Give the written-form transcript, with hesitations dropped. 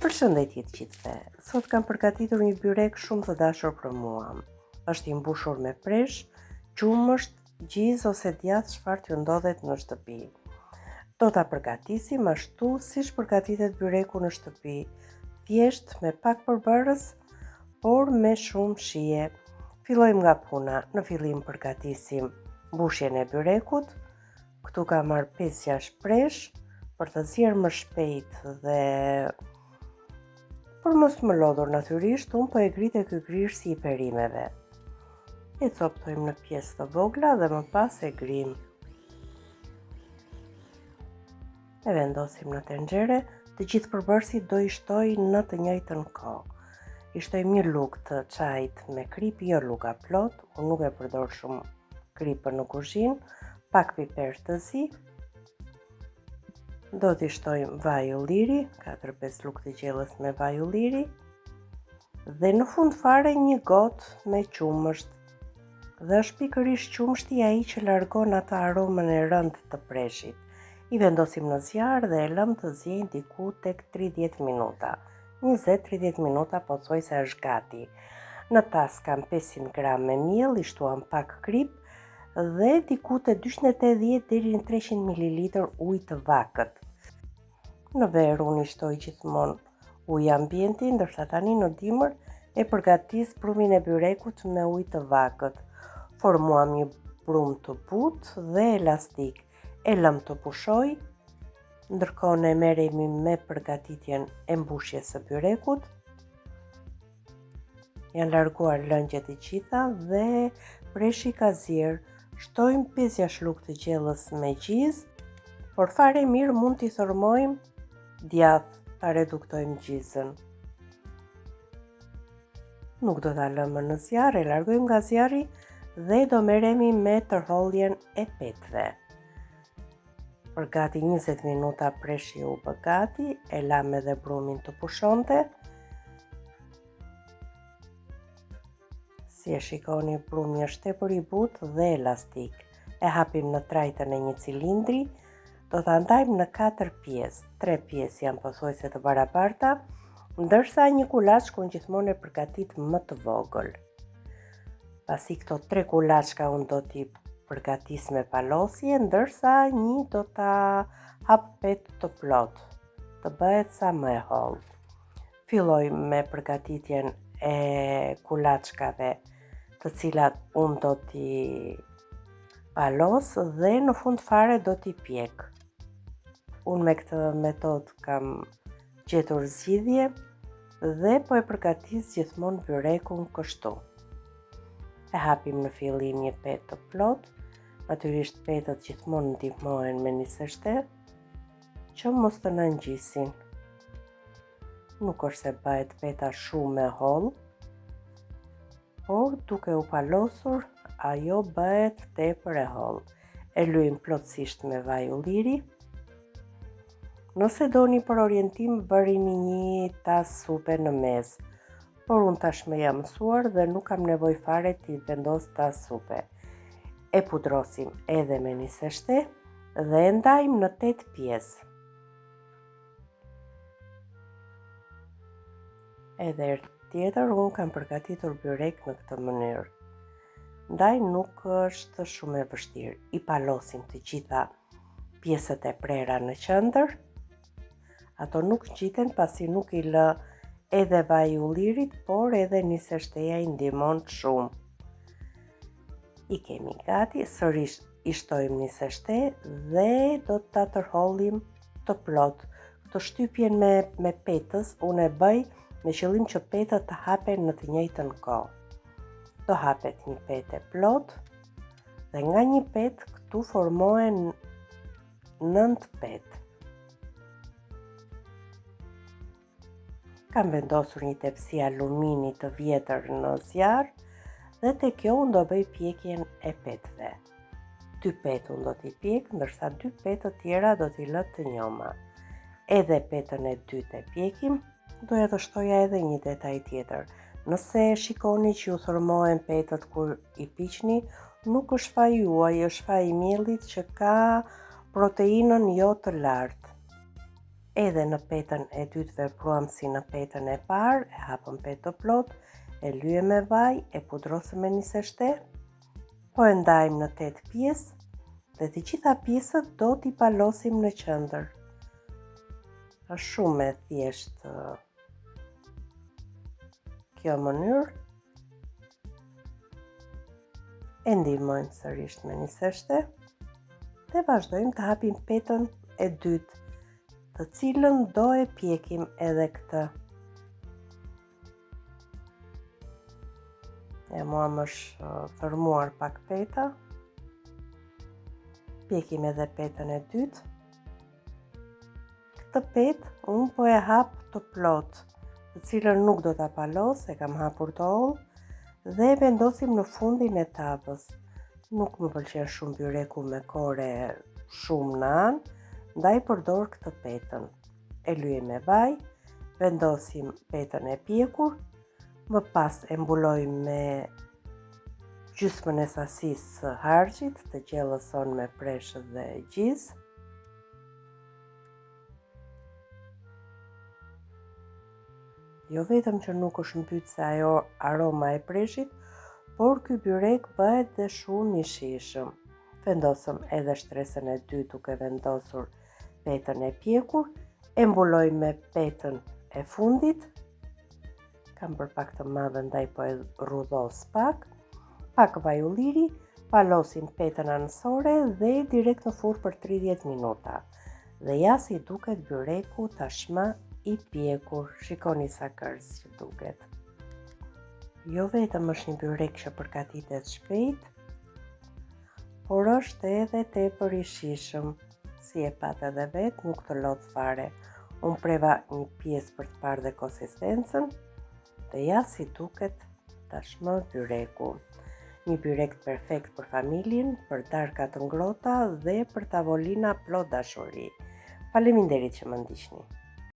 Përshëndetje të gjithëve. Sot kam përgatitur një byrek shumë të dashur për mua. Është i mbushur me presh, qumësht, gjizë ose djathë çfarë t'ju ndodhet në shtëpi. Do ta përgatisim ashtu siç përgatitet byreku në shtëpi, thjesht me pak përbërës, por me shumë shije. Fillojmë nga puna. Në fillim përgatisim mbushjen e byrekut. Këtu kam marrë 5-6 presh për të zier më shpejt dhe për mos më lodhur natyrisht, unë po e grite ky grish si i perimeve. E coptojmë në pjesë të vogla dhe më pas e grim. E vendosim në tenxhere, të gjithë përbërësit do i shtoj në të njëjtën kohë. I shtojmë një lugë të çajit me krip, jo luga plot, unë nuk e përdor shumë kripën në kuzhinë, pak piper të zi. Do t'i shtojmë vaj ulliri, 4-5 lugë të gjellës me vaj ulliri, dhe në fund fare një gotë me qumësht. Dhe është pikërisht qumshti ai që largon atë aromën e rëndë të preshit. I vendosim në zjarr dhe e lëm të ziejnë diku tek 30 minuta. 20-30 minuta pothuajse është gati. Në tas kam 500 gram me miell, i shtuam pak krip dhe diku te 280 deri në 300 ml ujë të vakët. Në verë unë i shtoj gjithmonë ujë ambienti, ndërsa tani në dimër e përgatis brumin e byrekut me ujë të vakët. Formuam një brum të butë dhe elastik. E lëm të pushoj, ndërkohë ne merremi me përgatitjen e mbushjes së byrekut. Janë larguar lëngjet e gjitha dhe preshi ka zier. Shtojmë 5-6 lugë të gjellës me gjizë, por fare mirë mund t'i thërmojmë djathë, ta reduktojmë gjizën. Nuk do ta lëmë në zjarr, e largojmë nga zjarri dhe do merremi me tërholljen e petëve. Për gati 20 minuta preshi u bë gati, e lam edhe brumin të pushonte. Si e shikoni, brumi është tepër i butë dhe elastik. E hapim në trajtën e një cilindri, do ta ndajmë në 4 pjesë. 3 pjesë janë pothuajse të barabarta, ndërsa një kulaç unë gjithmonë e përgatit më të vogël. Pasi këto 3 kulaçka unë do t'i përgatis me palosje, ndërsa një do ta hap petë të plot, të bëhet sa më e hollë. Fillojmë me përgatitjen e kulaçkave, të cilat unë do t'i palos dhe në fund fare do t'i pjek. Unë me këtë metodë kam gjetur zgjidhje dhe po e përgatis gjithmonë byrekun kështu. E hapim në fillim një petë të plot, natyrisht petët gjithmonë ndihmohen me një seshte, që mos të nëngjisin. Nuk është se bëhet peta shumë e hollë, por duke u palosur, ajo bëhet tepër e hollë. E lyejm plotësisht me vaj ulliri. Nëse doni për orientim, bërini një tas supe në mes, por unë tashmë jam mësuar dhe nuk kam nevojë fare t'i vendos tas supe. E pudrosim edhe me një seshte dhe e ndajmë në 8 pjesë. Edhe herë tjetër unë kam përgatitur byrek në këtë mënyrë. Ndaj nuk është shumë e vështirë. I palosim të gjitha pjesët e prera në qendër. Ato nuk ngjiten pasi nuk i lë edhe vaj ullirit, por edhe një seshteja i ndihmon shumë. I kemi gati, sërish i shtojmë një seshte dhe do ta tërhollim të plot. Këtë shtypjen me petës unë e bëj me qëllim që petët të hapen në të njëjtën kohë. Do hapet një petë e plot dhe nga një petë këtu formohen 9 petë. Kam vendosur një tepsi alumini të vjetër në zjarr dhe te kjo unë do bëj pjekjen e petëve. 2 petë unë do t'i pjek, ndërsa 2 petë të tjera do t'i lë të njoma. Edhe petën e dytë e pjekim. Doja të shtoja edhe një detaj tjetër. Nëse shikoni që ju thërmohen petët kur i piqni, nuk është faji juaj, është faji i miellit që ka proteinën jo të lartë. Edhe në petën e dytë vepruam si në petën e parë, e hapëm petë të plot, e lyem me vaj, e pudrosëm me një seshte, po e ndajmë në 8 pjesë dhe të gjitha pjesët do t'i palosim në qendër. Është shumë e thjeshtë kjo mënyrë. E ndihmojmë sërish me një seshte dhe vazhdojmë të hapim petën e dytë, të cilën do e pjekim edhe këtë. E mua më është thërmuar pak peta. Pjekim edhe petën e dytë. Këtë petë unë po e hap të plot, të cilën nuk do ta palos, e kam hapur të hollë dhe e vendosim në fundin e tavës. Nuk më pëlqen shumë byreku me kore shumë në anë, ndaj përdor këtë petën. E lyem me vaj, vendosim petën e pjekur, më pas e mbulojmë me gjysmën e sasisë së harxhit, të gjellëson me preshët dhe gjizë. Jo vetëm që nuk është mbyt se ajo aroma e preshit, por ky byrek bëhet dhe shumë i shijshëm. Vendosëm edhe shtresën e dytë duke vendosur petën e pjekur, e mbulojmë me petën e fundit. Kam për pak të madhe ndaj po e rrudhos pak vaj ulliri, palosim petën anësore dhe direkt në furrë për 30 minuta. Dhe ja si duket byreku tashmë i pjekur. Shikoni sa kërës që duket. Jo vetëm është një byrek që përgatitet shpejt, por është edhe tepër i shijshëm. Si e pat edhe vetë, nuk të lot fare. Unë preva një pjesë për të parë dhe konsistencën, dhe ja si duket tashmë byreku. Një byrek perfekt për familjen, për darka të ngrohta dhe për tavolina plot dashuri. Faleminderit që më ndiqni.